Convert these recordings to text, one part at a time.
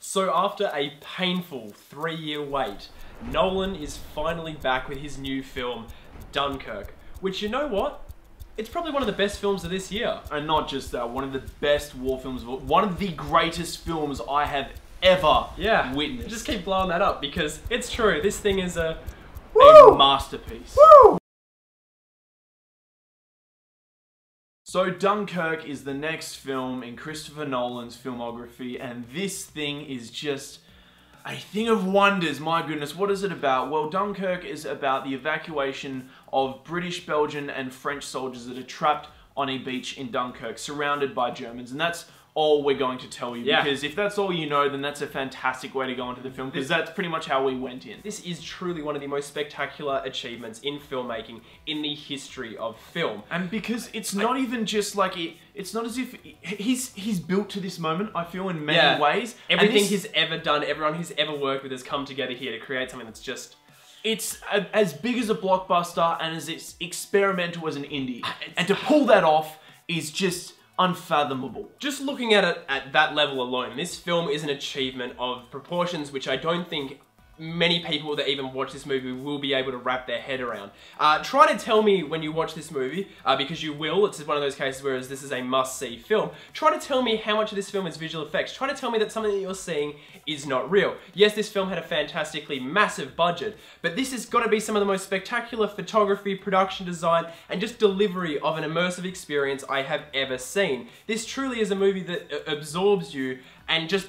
So after a painful 3-year wait, Nolan is finally back with his new film, Dunkirk. Which, you know what? It's probably one of the best films of this year. And not just that, one of the best war films, one of the greatest films I have ever witnessed. Just keep blowing that up because it's true. This thing is a masterpiece. Woo! So Dunkirk is the next film in Christopher Nolan's filmography, and this thing is just a thing of wonders. My goodness, what is it about? Well, Dunkirk is about the evacuation of British, Belgian, and French soldiers that are trapped on a beach in Dunkirk, surrounded by Germans, and that's all we're going to tell you, because if that's all you know, then that's a fantastic way to go into the film, because that's pretty much how we went in. This is truly one of the most spectacular achievements in filmmaking in the history of film. And because it's not even just like, it's not as if he's built to this moment, I feel, in many ways. Everything he's ever done, everyone he's ever worked with has come together here to create something that's just... It's as big as a blockbuster and as experimental as an indie. And to pull that off is just unfathomable. Just looking at it at that level alone, this film is an achievement of proportions which I don't think many people that even watch this movie will be able to wrap their head around. Try to tell me when you watch this movie, because you will, it's one of those cases where this is a must-see film. Try to tell me how much of this film is visual effects. Try to tell me that something that you're seeing is not real. Yes, this film had a fantastically massive budget, but this has got to be some of the most spectacular photography, production design, and just delivery of an immersive experience I have ever seen. This truly is a movie that absorbs you and just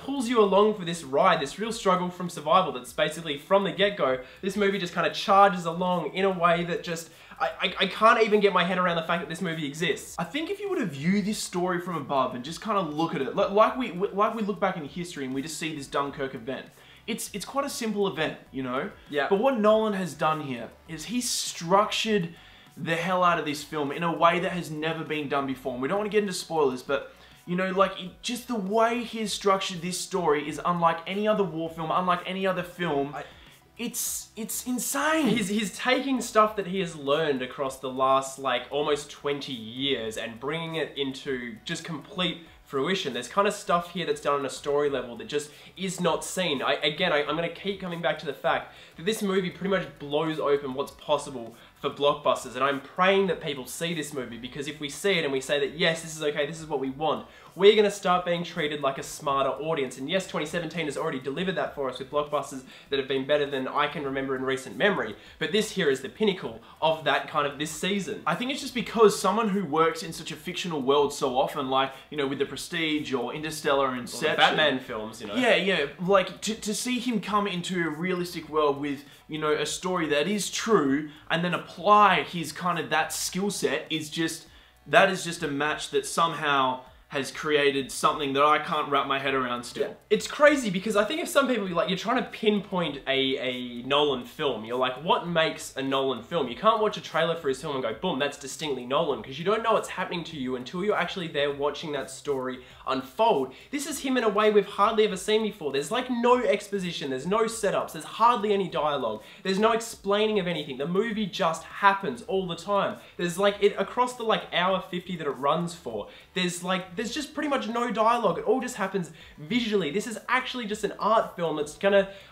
pulls you along for this ride, this real struggle from survival that's basically from the get-go. This movie just kind of charges along in a way that just, I can't even get my head around the fact that this movie exists. I think if you were to view this story from above and just kind of look at it, like we look back in history and we just see this Dunkirk event, it's quite a simple event, you know? Yeah. But what Nolan has done here is he's structured the hell out of this film in a way that has never been done before. And we don't want to get into spoilers, but you know, just the way he has structured this story is unlike any other war film, unlike any other film. It's insane. He's taking stuff that he has learned across the last, almost 20 years and bringing it into just complete fruition. There's kind of stuff here that's done on a story level that just is not seen. I'm going to keep coming back to the fact that this movie pretty much blows open what's possible for blockbusters, and I'm praying that people see this movie, because if we see it and we say that yes, this is okay, this is what we want, we're going to start being treated like a smarter audience. And yes, 2017 has already delivered that for us with blockbusters that have been better than I can remember in recent memory, but this here is the pinnacle of that kind of this season. I think it's just because someone who works in such a fictional world so often, like, you know, with The Prestige or Interstellar and Inception, Batman films, you know. Yeah, like to see him come into a realistic world with, you know, a story that is true and then apply his kind of that skill set is just a match that somehow has created something that I can't wrap my head around still. Yeah. It's crazy because I think if some people, you're trying to pinpoint a Nolan film, you're like, what makes a Nolan film? You can't watch a trailer for his film and go, boom, that's distinctly Nolan, because you don't know what's happening to you until you're actually there watching that story unfold. This is him in a way we've hardly ever seen before. There's no exposition, there's no setups, there's hardly any dialogue, there's no explaining of anything. The movie just happens all the time. There's across the hour 50 that it runs for, there's just pretty much no dialogue. It all just happens visually. This is actually just an art film that's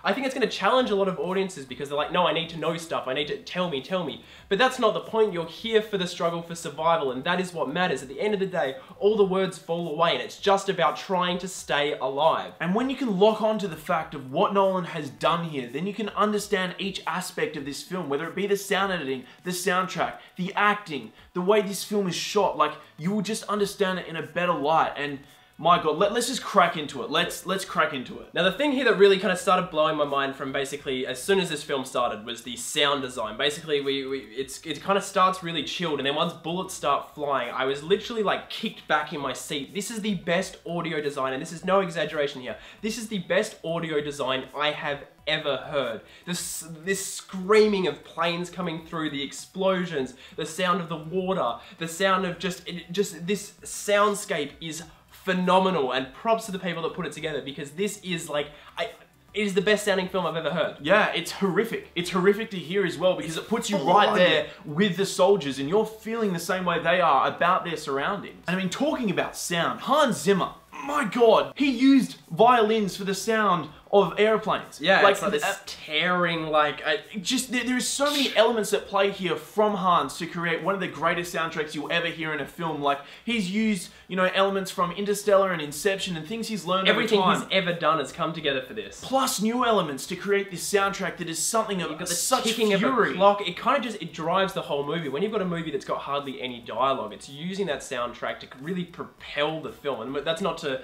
I think it's gonna challenge a lot of audiences because they're like, no, I need to know stuff. I need to tell me. But that's not the point. You're here for the struggle for survival, and that is what matters. At the end of the day, all the words fall away, and it's just about trying to stay alive. And when you can lock on to the fact of what Nolan has done here, then you can understand each aspect of this film, whether it be the sound editing, the soundtrack, the acting, the way this film is shot. You will just understand it in a better light. And my God, let's just crack into it. Let's crack into it. Now, the thing here that really kind of started blowing my mind from basically as soon as this film started was the sound design. Basically, it kind of starts really chilled, and then once bullets start flying, I was literally kicked back in my seat. This is the best audio design, and this is no exaggeration here. This is the best audio design I have ever heard. This screaming of planes coming through, the explosions, the sound of the water, the sound of just this soundscape is phenomenal, and props to the people that put it together, because this is it is the best sounding film I've ever heard. Yeah, it's horrific. It's horrific to hear as well, because it puts you right there with the soldiers and you're feeling the same way they are about their surroundings. And I mean, talking about sound, Hans Zimmer, my God, he used violins for the sound of airplanes. Yeah, like, it's like this tearing, like... Just, there is so many elements that play here from Hans to create one of the greatest soundtracks you'll ever hear in a film. Like, he's used, you know, elements from Interstellar and Inception and things he's learned over time. Everything he's ever done has come together for this. Plus new elements to create this soundtrack that is something of such ticking fury. Of a clock. It kind of just, it drives the whole movie. When you've got a movie that's got hardly any dialogue, it's using that soundtrack to really propel the film. And that's not to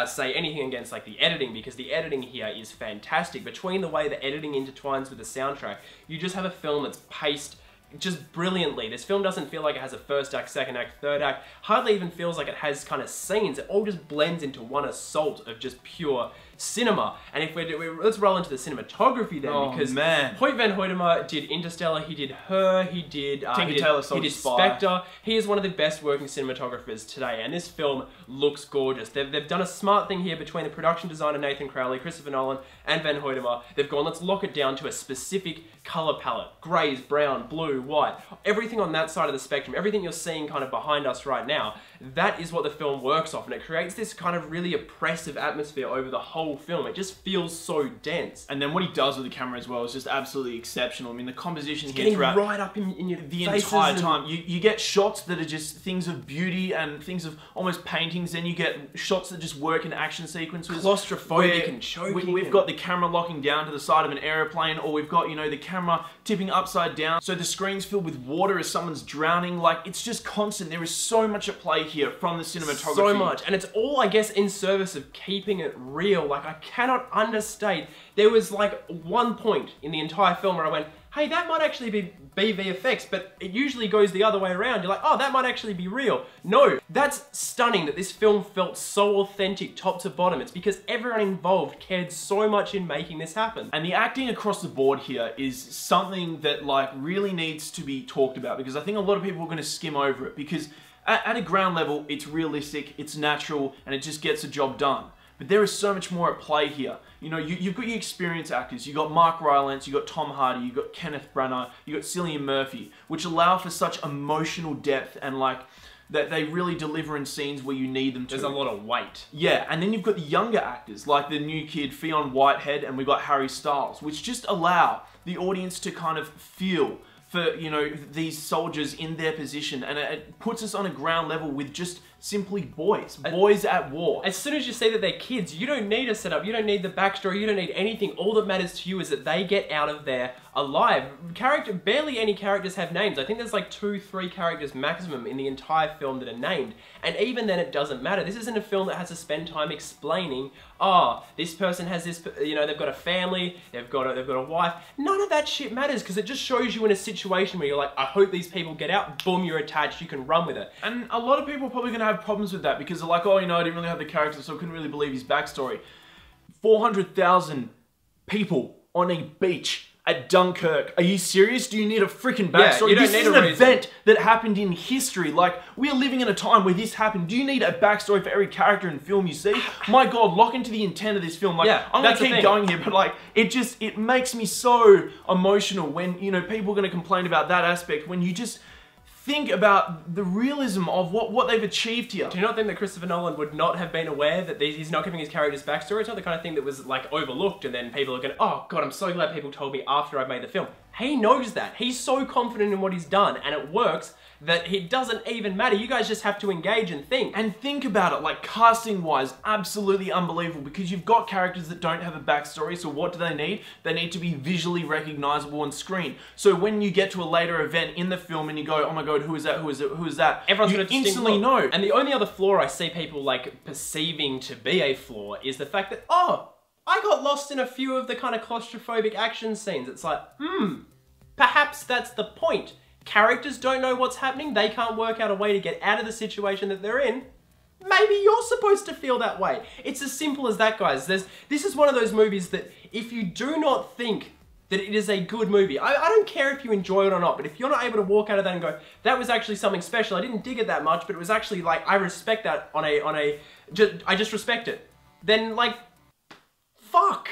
say anything against, like, the editing, because the editing here is fantastic. Between the way the editing intertwines with the soundtrack, you just have a film that's paced just brilliantly. This film doesn't feel like it has a first act, second act, third act. Hardly even feels like it has kind of scenes. It all just blends into one assault of just pure cinema. And if let's roll into the cinematography then, because Hoyt van Hoytema did Interstellar, he did Her, he did Spectre. He is one of the best working cinematographers today, and this film looks gorgeous. They've done a smart thing here between the production designer Nathan Crowley, Christopher Nolan, and Van Hoytema. They've gone, let's lock it down to a specific color palette. Grays, brown, blue, white. Everything on that side of the spectrum, everything you're seeing kind of behind us right now, that is what the film works off, and it creates this kind of really oppressive atmosphere over the whole film. It just feels so dense. And then what he does with the camera as well is just absolutely exceptional. I mean, the composition it's here getting throughout right up in your the entire time. You get shots that are just things of beauty and things of almost paintings. Then you get shots that just work in action sequences. Claustrophobic and choking. We've got the camera locking down to the side of an airplane, or we've got, you know, the camera tipping upside down. So the screen's filled with water as someone's drowning. Like, it's just constant. There is so much at play here from the cinematography. So much. And it's all, I guess, in service of keeping it real. Like, I cannot understate. There was like one point in the entire film where I went, hey, that might actually be VFX, but it usually goes the other way around. You're like, oh, that might actually be real. No, that's stunning that this film felt so authentic top to bottom. It's because everyone involved cared so much in making this happen. And the acting across the board here is something that, like, really needs to be talked about, because I think a lot of people are going to skim over it, because at a ground level, it's realistic, it's natural, and it just gets the job done. But there is so much more at play here. You know, you've got your experienced actors. You've got Mark Rylance, you've got Tom Hardy, you've got Kenneth Branagh, you've got Cillian Murphy, which allow for such emotional depth and, like, that they really deliver in scenes where you need them to. There's a lot of weight. Yeah, and then you've got the younger actors, like the new kid, Fionn Whitehead, and we've got Harry Styles, which just allow the audience to kind of feel for, you know, these soldiers in their position, and it puts us on a ground level with just simply boys at war. As soon as you see that they're kids, you don't need a setup, you don't need the backstory, you don't need anything. All that matters to you is that they get out of there alive. Barely any characters have names. I think there's like 2-3 characters maximum in the entire film that are named. And even then it doesn't matter. This isn't a film that has to spend time explaining, oh, this person has this, you know, they've got a family, they've got a wife. None of that shit matters, because it just shows you in a situation where you're like, I hope these people get out, boom, you're attached, you can run with it. And a lot of people are probably going to have problems with that, because they're like, oh, you know, I didn't really have the character, so I couldn't really believe his backstory. 400,000 people on a beach at Dunkirk. Are you serious? Do you need a freaking backstory? Yeah, you don't this need is an event that happened in history. Like, we're living in a time where this happened. Do you need a backstory for every character and film you see? My God, lock into the intent of this film. Like, yeah, I'm gonna keep going here, but like, it makes me so emotional when, you know, people are gonna complain about that aspect, when you just think about the realism of what they've achieved here. Do you not think that Christopher Nolan would not have been aware that he's not giving his characters backstory? It's not the kind of thing that was like overlooked and then people are going, oh God, I'm so glad people told me after I made the film. He knows that. He's so confident in what he's done, and it works, that it doesn't even matter. You guys just have to engage and think. And think about it, like, casting-wise, absolutely unbelievable, because you've got characters that don't have a backstory, so what do they need? They need to be visually recognizable on screen. So when you get to a later event in the film and you go, oh my God, who is that, who is it, who is that? Everyone's you gonna instantly know. And the only other flaw I see people, like, perceiving to be a flaw is the fact that, oh, I got lost in a few of the kind of claustrophobic action scenes. It's like, perhaps that's the point. Characters don't know what's happening, they can't work out a way to get out of the situation that they're in. Maybe you're supposed to feel that way. It's as simple as that, guys. This is one of those movies that if you do not think that it is a good movie, I don't care if you enjoy it or not, but if you're not able to walk out of that and go, that was actually something special, I didn't dig it that much, but it was actually like, I respect that I just respect it. Then like, fuck.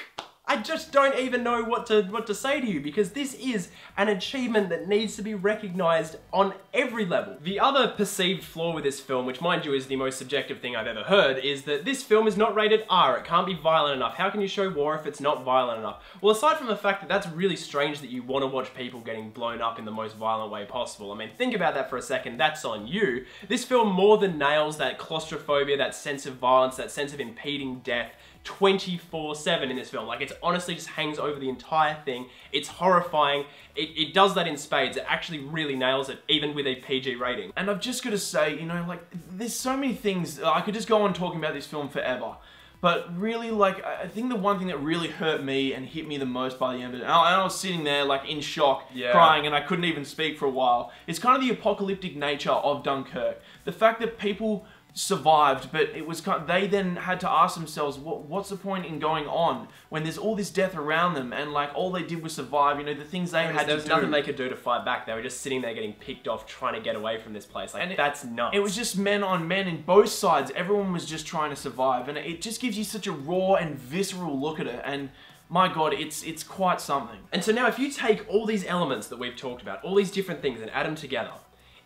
I just don't even know what to say to you, because this is an achievement that needs to be recognised on every level. The other perceived flaw with this film, which mind you is the most subjective thing I've ever heard, is that this film is not rated R. It can't be violent enough. How can you show war if it's not violent enough? Well, aside from the fact that that's really strange that you want to watch people getting blown up in the most violent way possible. I mean, think about that for a second. That's on you. This film more than nails that claustrophobia, that sense of violence, that sense of impeding death 24/7 in this film. Like, it honestly just hangs over the entire thing. It's horrifying. It does that in spades. It actually really nails it, even with a PG rating. And I've just got to say, you know, like, there's so many things. I could just go on talking about this film forever. But really, like, I think the one thing that really hurt me and hit me the most by the end of it, and I was sitting there, like, in shock, crying, and I couldn't even speak for a while, it's kind of the apocalyptic nature of Dunkirk. The fact that people survived, but it was kind of, they then had to ask themselves, what's the point in going on when there's all this death around them, and like all they did was survive, you know, the things they had to do. There was nothing they could do to fight back. They were just sitting there getting picked off, trying to get away from this place. Like, and that's nuts. It was just men on men in both sides. Everyone was just trying to survive, and it just gives you such a raw and visceral look at it, and my God, it's quite something. And so now if you take all these elements that we've talked about, all these different things, and add them together,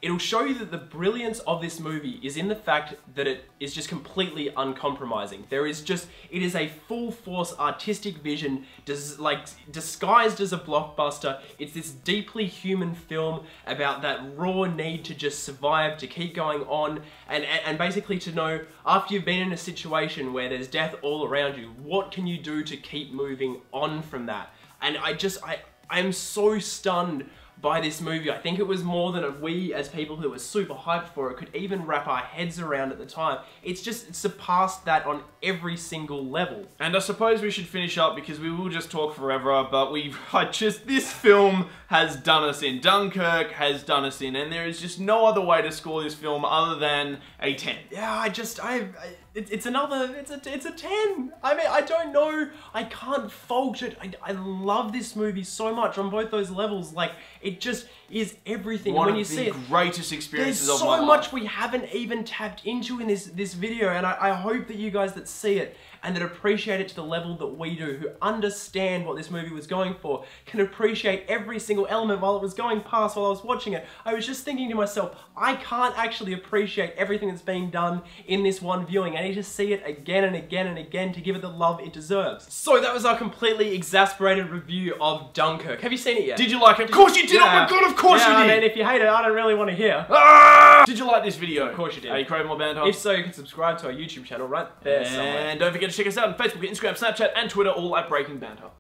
it'll show you that the brilliance of this movie is in the fact that it is just completely uncompromising. It is a full-force artistic vision, disguised as a blockbuster. It's this deeply human film about that raw need to just survive, to keep going on, and basically to know, after you've been in a situation where there's death all around you, what can you do to keep moving on from that? And I'm so stunned by this movie. I think it was more than we, as people who were super hyped for it, could even wrap our heads around at the time. It's surpassed that on every single level. And I suppose we should finish up, because we will just talk forever, but this film has done us in. Dunkirk has done us in, and there is just no other way to score this film other than a 10. Yeah, it's a 10. I mean, I don't know, I can't fault it. I love this movie so much on both those levels. Like, it just is everything. One when you of see the it, greatest experiences of my life. There's so much we haven't even tapped into in this video, and I hope that you guys that see it and that appreciate it to the level that we do, who understand what this movie was going for, can appreciate every single element while it was going past, while I was watching it. I was just thinking to myself, I can't actually appreciate everything that's being done in this one viewing. I need to see it again and again and again to give it the love it deserves. So that was our completely exasperated review of Dunkirk. Have you seen it yet? Did you like it? Of course you did! Oh my God, of course you did! I mean, if you hate it, I don't really want to hear. Did you like this video? Of course you did. Are you craving more banter? If so, you can subscribe to our YouTube channel right there somewhere. And don't forget to check us out on Facebook, Instagram, Snapchat, and Twitter, all at Breaking Banter.